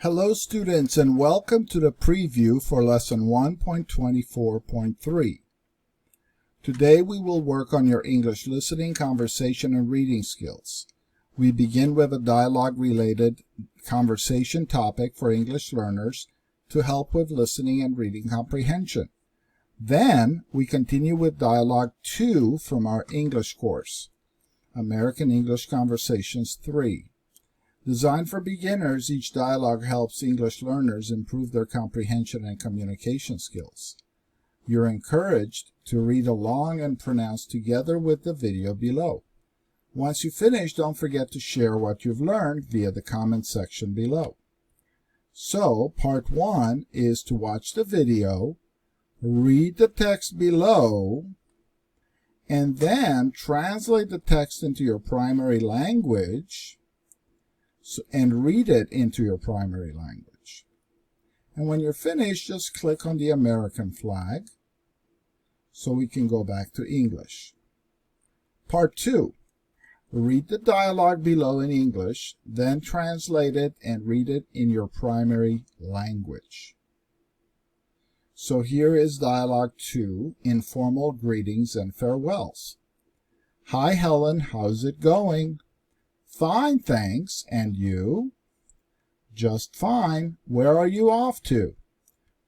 Hello students, and welcome to the preview for lesson 1.24.3. Today we will work on your English listening, conversation, and reading skills. We begin with a dialogue-related conversation topic for English learners to help with listening and reading comprehension. Then we continue with Dialogue 2 from our English course, American English Conversations 3. Designed for beginners, each dialogue helps English learners improve their comprehension and communication skills. You're encouraged to read along and pronounce together with the video below. Once you finish, don't forget to share what you've learned via the comment section below. So, part 1 is to watch the video, read the text below, and then translate the text into your primary language and read it into your primary language. And when you're finished, just click on the American flag so we can go back to English. Part 2. Read the dialogue below in English, then translate it and read it in your primary language. So here is Dialogue 2, Informal Greetings and Farewells. Hi Helen, how's it going? Fine, thanks. And you? Just fine. Where are you off to?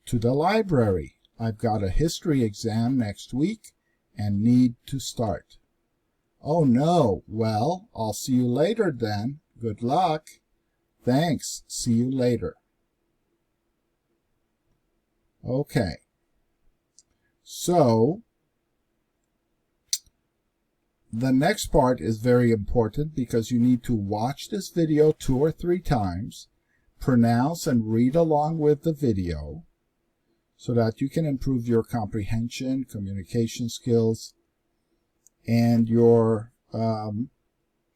To the library. I've got a history exam next week and need to start. Oh no. Well, I'll see you later then. Good luck. Thanks. See you later. Okay. So, the next part is very important because you need to watch this video 2 or 3 times, pronounce and read along with the video so that you can improve your comprehension, communication skills, and your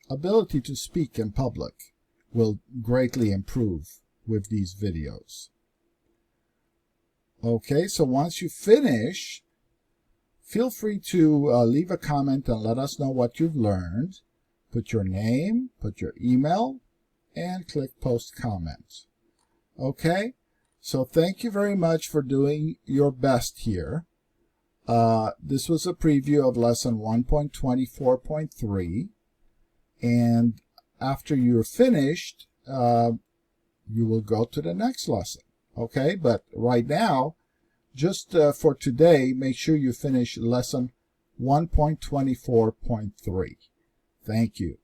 ability to speak in public will greatly improve with these videos. Okay, so once you finish, feel free to leave a comment and let us know what you've learned. Put your name, put your email, and click Post Comment. Okay? So thank you very much for doing your best here. This was a preview of lesson 1.24.3. And after you're finished, you will go to the next lesson. Okay? But right now, just for today, make sure you finish lesson 1.24.3. Thank you.